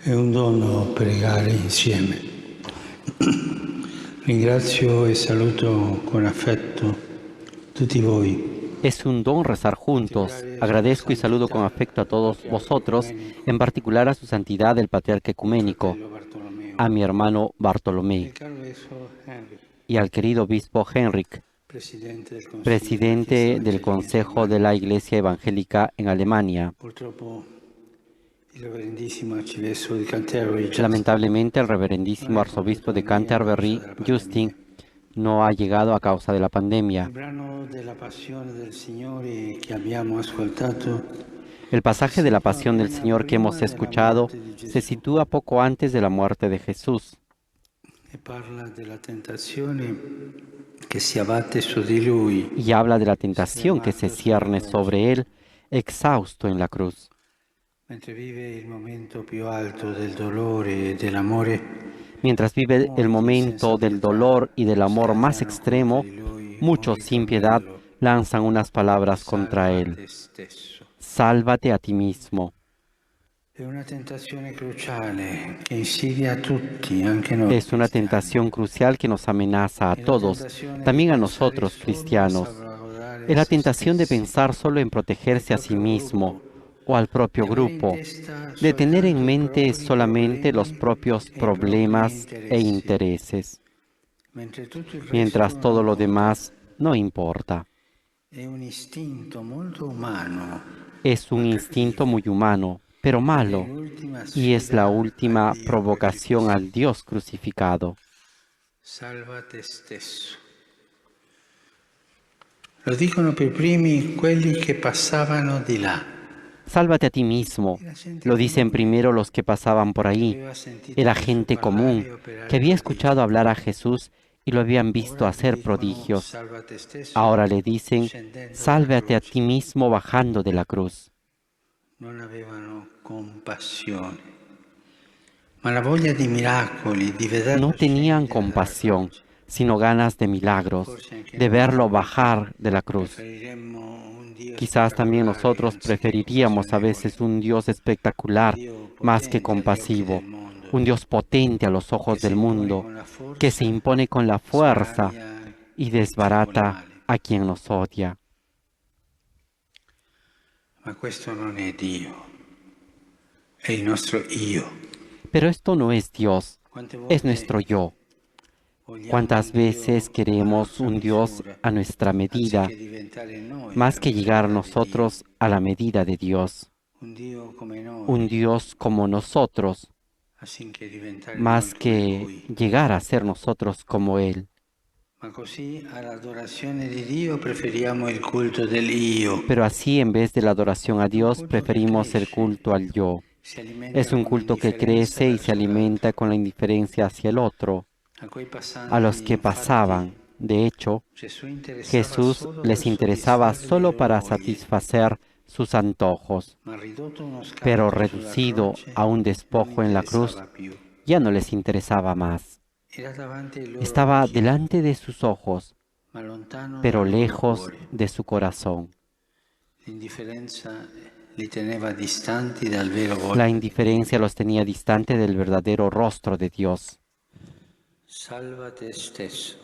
È un dono pregare insieme. Ringrazio e saluto con affetto tutti voi. Es un don rezar juntos. Agradezco y saludo con afecto a todos vosotros, en particular a su santidad el Patriarca Ecuménico, Fratello Bartolomeo a mi hermano e Bartolomé il caro vescovo Henry, y al querido obispo Henrik, presidente del Consiglio della Chiesa presidente del Evangelica in Consejo de Germania. la Iglesia Evangélica en Alemania. Purtroppo il reverendissimo arcivescovo di Canterbury, Justin, Lamentablemente, el non reverendísimo è arzobispo potuto de venire a causa Canterbury, della Justin, pandemia. no ha llegado a causa de la Il pandemia. brano della Passione del Signore che abbiamo ascoltato El si pasaje de la situa pasión del appena Señor que prima hemos della escuchado morte di se Gesù sitúa poco antes de la muerte de Jesús. e parla della tentazione che si abbatte su di lui, Y habla de la tentación que se schiamato sulla cierne croce, sobre él, exhausto en la cruz. mentre vive il momento più alto del dolore e dell'amore. Mientras vive el Molti momento senza del pietà dolor y del amor más scatenano contro extremo, di lui un muchos sin piedad ritornello: lanzan unas palabras contra salva él. te stesso. Sálvate a ti mismo. È una tentazione cruciale che insidia a tutti, anche noi Es una cristiani. tentación crucial que nos amenaza a È la todos, tentazione di también a pensare nosotros solo a cristianos. salvaguardare Es la se tentación de stessi, pensar solo en il protegerse a sí proprio mismo gruppo, o al propio di avere in grupo, testa de tener en soltanto i mente propri solamente los problemi propios e i propri problemas e interessi, intereses, mentre tutto il mientras resto todo non lo conta. demás no importa. È un istinto molto umano, Es un ma instinto cattivo, muy humano, pero ed è malo, l'ultima y es la sfida a última Dio provocación crocifisso. al Dios crucificado. Salva te stesso. Lo dicono per primi quelli che passavano di là. Sálvate a ti mismo, E la gente lo dicen comune primero los que pasaban por che ahí, aveva sentito era Gesù gente común, parlare e que operare había prodigi. escuchado hablar a Jesús y lo habían visto Ora gli hacer dicono prodigios. salva te stesso Ahora le dicen, scendendo dalla sálvate a croce. ti mismo bajando de la cruz. Non avevano compassione, ma la voglia di miracoli, di No vederlo tenían scendere dalla compasión, croce. sino ganas de milagros, Forse anche de noi verlo bajar de la cruz. preferiremmo un Dio Quizás también spettacolare nosotros anziché preferiríamos a compassionevole, veces un Dios un espectacular Dio más que potente agli occhi del compasivo, mondo, un Dios potente a los che ojos si del impone mundo, con la que se forza impone con la e fuerza sbaglia y chi vuole desbarata male. a quien nos odia. Ma questo non è Dio, è il nostro io. Pero esto no es Dios, Quante es volte nuestro yo. vogliamo ¿Cuántas un veces Dio a queremos nostra un Dios misura, a nuestra medida, anziché diventare noi más la que llegar misura di Dio? nosotros a la medida de Dios? Un Dio come Un noi, Dios como nosotros, affinché diventare noi más come que Lui. llegar a ser nosotros como Él. Ma così all'adorazione di Dio preferiamo il culto dell'io. Pero así, en vez de la adoración a È un Dios, culto che preferimos el cresce, culto al yo. si alimenta Es un con culto que l'indifferenza crece y se verso alimenta l'altro. con la indiferencia hacia el otro. A quei A los passanti, que infatti, pasaban, de hecho, Gesù interessava Jesús solo per les interesaba soddisfare le solo loro para voglie, satisfacer sus antojos, ma ridotto uno pero scalzo sulla reducido croce a un non despojo en la cruz, interessava più. ya no les interesaba más. Era davanti ai loro Estaba occhi, delante de sus ojos, ma lontano pero dal loro lejos cuore. de su corazón. L'indifferenza li teneva distanti dal vero La volto di Dio. indiferencia los tenía distante del verdadero rostro de Dios. Salva te stesso.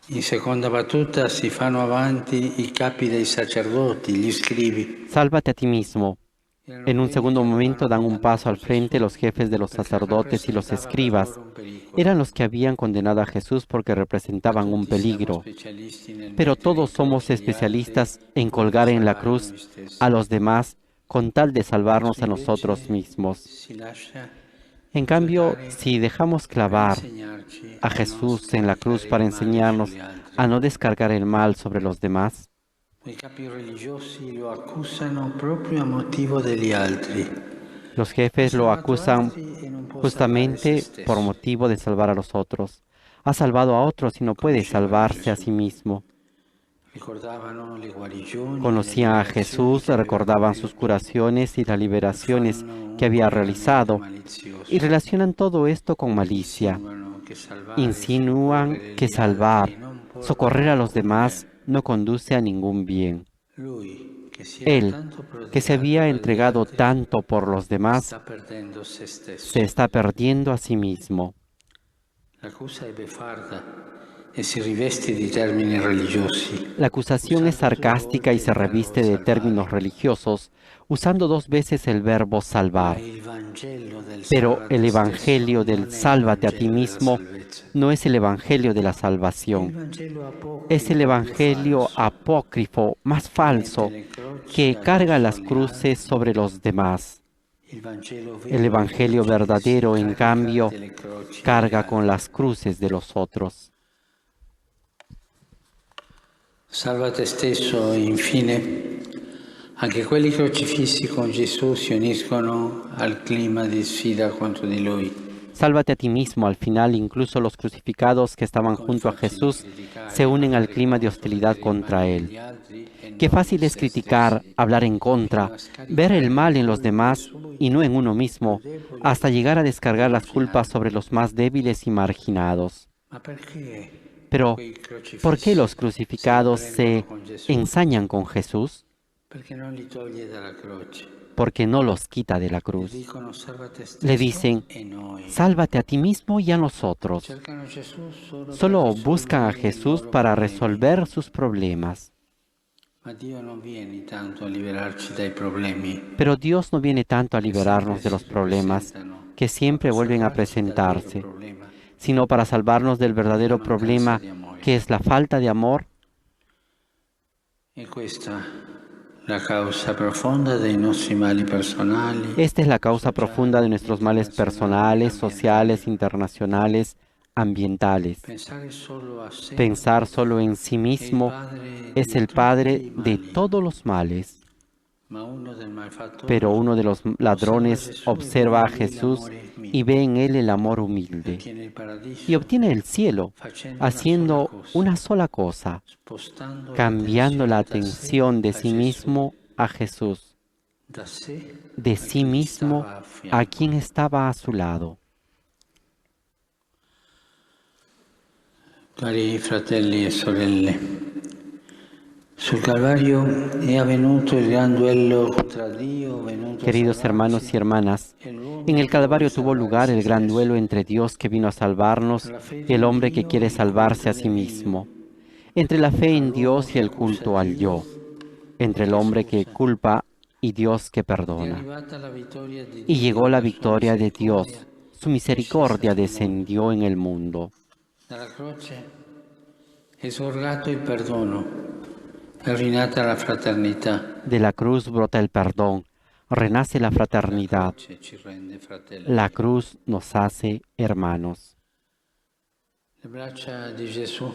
In seconda battuta si fanno avanti i capi dei sacerdoti, gli scribi. Sálvate a ti mismo. Erano En un quelli segundo che momento avevano dan un paso condannato al frente Gesù los jefes de los perché sacerdotes y los rappresentava per escribas. loro un pericolo. Eran los que habían condenado a Jesús porque Ma representaban un tutti siamo peligro. specialisti nel Pero mettere todos in somos croce gli altri especialistas en pur di colgar en la salvare cruz noi stessi. a los demás con tal de salvarnos Se a nosotros invece mismos. si lascia En cambio, inchiodare si dejamos per clavar insegnarci a a non Jesús en la cruz scaricare il para male enseñarnos sugli altri, a no descargar el mal sobre los demás, i capi religiosi lo accusano proprio a motivo degli altri. los Ha jefes lo salvato acusan altri e non può salvare se justamente por stesso, motivo de salvar a los otros. Ha salvado a otros y no puede conoscevano salvarse a Gesù. sí mismo. Ricordavano le guarigioni e le Conocían a liberazioni Jesús, che aveva recordaban sus compiuto curaciones y las e liberaciones fanno que un había collegamento realizado y malizioso. relacionan todo esto con malicia. Insinuano che salvare, Insinúan soccorrere que gli altri salvar, non porta socorrer a a los alcun demás bene. no conduce a ningún bien. Lui, che Él, que se había entregado tanto por los demás, sta perdendo se stesso. se está perdiendo a sí mismo. L'accusa è beffarda e si riveste di termini religiosi, La acusación es usando 2 sarcástica y volte se il verbo reviste de términos salvare. religiosos, usando 2 veces el verbo Ma salvar. il Vangelo del Pero el salvate stesso Evangelio del non è il sálvate a ti Vangelo della mismo salvezza. no es el Evangelio de la È il salvación. Vangelo Es el apocrifo più Evangelio falso, apócrifo más che mette falso le croci que carga addosso las agli cruces altri. sobre los demás. Il Vangelo El vero Evangelio invece si verdadero, en carica cambio, delle croci degli carga con altri. las cruces de los otros. Salva te stesso, infine, anche quelli crocifissi con Gesù si uniscono al clima di sfida contro di lui, Sálvate a ti mismo. Al final, incluso los crucificados que estaban come junto a facili Jesús criticare se e unen al parlare clima de contro hostilidad vedere il contra male Él. negli altri e Qué non in fácil es se criticar, stessi, hablar en fino contra, a ver el scaricare mal le en los colpe demás sui y no en uno più mismo, deboli hasta llegar a descargar e las culpas marginali. sobre los más débiles y marginados. Ma perché Pero, quei ¿por qué los crocifissi se la crucificados prendono se con Gesù? ensañan con Jesús? Perché non li toglie dalla croce. Porque no los quita de la Gli cruz. dicono salva te Le stesso dicen, e noi. sálvate a ti mismo y a nosotros. Cercano Gesù solo per Solo buscan a risolvere i Jesús loro para problemi. resolver sus problemas. Ma Dio non viene tanto a liberarci dai problemi Pero Dios no viene tanto a che sempre liberarnos de si los problemas ripresentano, que ma siempre per vuelven a salvarci dal vero presentarse, problema, sino para salvarnos del che è la verdadero mancanza problema di amore. que es la falta de amor. E questa la causa profonda dei nostri mali personali, Esta es la causa profunda de sociali, nuestros males internazionali, personales, sociales, ambientali. internacionales, ambientales. Pensare solo a sé Pensar solo en sí è il mismo padre es di el tutti padre i de mali, todos los males. ma uno del Pero malfattore uno de los osserva ladrones Gesù e vede observa a in lui Jesús l'amore y ve mille, en él el amor e humilde ottiene il y paradiso obtiene el cielo facendo una sola haciendo cosa, una sola cosa, spostando cambiando la l'attenzione da sé atención de a sí Gesù, mismo a Jesús, da sé de a sí chi gli mismo stava a a fianco. quien estaba a su lado. Cari fratelli e sorelle, sul Calvario è avvenuto il gran duello tra Dio venuto a Queridos hermanos y salvarci hermanas, e l'uomo en el che vuole Calvario tuvo salvare lugar se el gran duelo stesso. entre Dios que vino a salvarnos Tra la fede y el in hombre que Dio quiere e il culto salvarse a sí dell'io, mismo, entre la fe tra en l'uomo Dios y che el accusa culto al Dio yo, e entre el che hombre que scusa. culpa y Dios que Ed è perdona. arrivata la vittoria di Y llegó Dio, la la sua victoria de misericordia Dios. Su è scesa misericordia sul mondo. descendió en el mundo. Dalla croce è sorgato il perdono, è rinata la fraternità. De la cruz brota el perdón, renace la La fraternidad. croce ci rende fratelli. La cruz nos hace hermanos. Le braccia di Gesù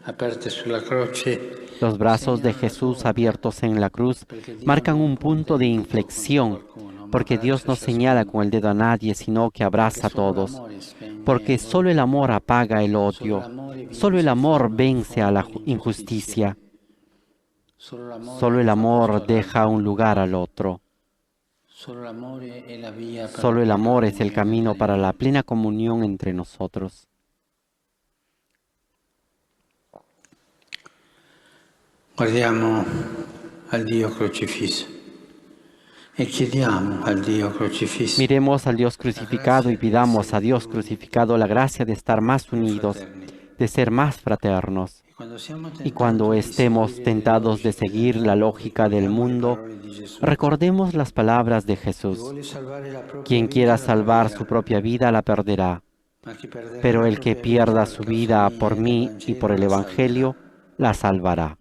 aperte sulla croce Los brazos de segnano la Jesús svolta, abiertos en la cruz perché Dio marcan non un punta punto il de dito contro inflexión, qualcuno, ma porque Dios abbraccia no señala ciascuno, con el dedo a nadie, sino que perché abraza a solo todos, l'amore spegne porque solo el l'odio, amor apaga el solo odio, l'amore solo el vince amor fino in vence a la fondo l'ingiustizia, injusticia, solo l'amore solo el fa posto amor deja all'altro, un lugar al otro, solo l'amore è la via per la solo el piena amor es el comunione camino tra di para la noi. plena comunión entre nosotros. Guardiamo al Dio crocifisso e chiediamo al Dio crocifisso Miremos al Dios la crucificado grazia y di pidamos a essere Dios più crucificado la gracia de estar más più unidos, fraterni. de ser más fraternos. E quando siamo Y cuando tentati di estemos seguire le tentados de logiche del seguir la mondo, lógica del ricordiamo le mundo, parole di Gesù. recordemos las palabras de Chi Jesús. vuole salvare la propria Quien vita quiera la salvar perderà, su propia vida la perderá, ma chi perderà pero la el que propria vita pierda per su causa vida mia por e mí y por dell'Evangelo el la salverà. Evangelio la salvará.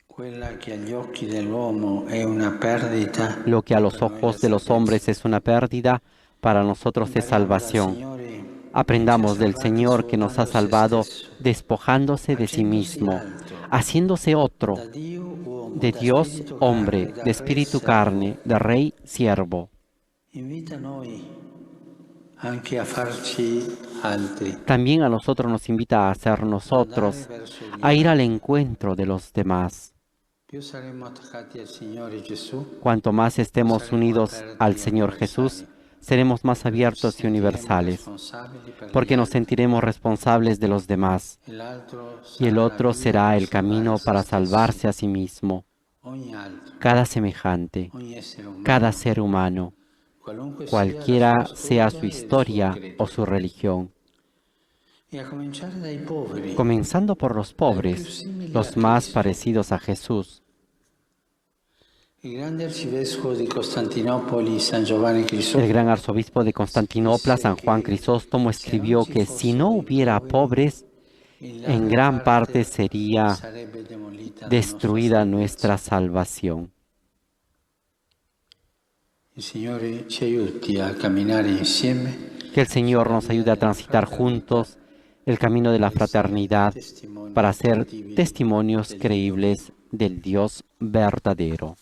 Quella che agli occhi dell'uomo è una perdita, Lo que a los per noi è ojos de los salvezza. hombres es una pérdida, para nosotros es Impariamo dal salvación. Signore che ci ha Aprendamos del salvati Señor que nos ha svuotando se salvado stesso, despojándose de sí facendosi mismo, altro, haciéndose otro, da Dio uomo, de da Dios spirito hombre, carne, da de re espíritu servo. carne, de rey siervo. Invita noi anche a farci altri, También a nosotros nos invita a ser ad andare nosotros, verso gli a ir al altri. encuentro de los demás. Più saremo attaccati al Signore Gesù, Cuanto más più estemos saremo unidos aperti al e Señor Jesús, universali, seremos más perché ci abiertos y sentiremo universales, responsabili per gli porque nos altri, sentiremos responsables de los demás, e l'altro y el sarà la otro via será per el salvare camino se para stessi. salvarse a sí mismo. ogni altro, cada semejante, ogni essere umano, cada ser humano, qualunque sia la cualquiera sua sea storia su e il suo historia credo. o su religión, E a cominciare dai poveri, comenzando por los dai più pobres, simili a los más Cristo. parecidos a Jesús. Il grande arcivescovo di Costantinopoli, San Giovanni El Crisostomo, gran arzobispo de Constantinopla, San Juan Crisóstomo, escribió que si no hubiera pobres, en gran parte sería sarebbe demolita la nostra destruida salvezza. nuestra salvación. Il Signore ci aiuti a camminare insieme Que el Señor nos ayude a transitar juntos el camino de la fraternidad para ser testimonios creíbles del Dios verdadero.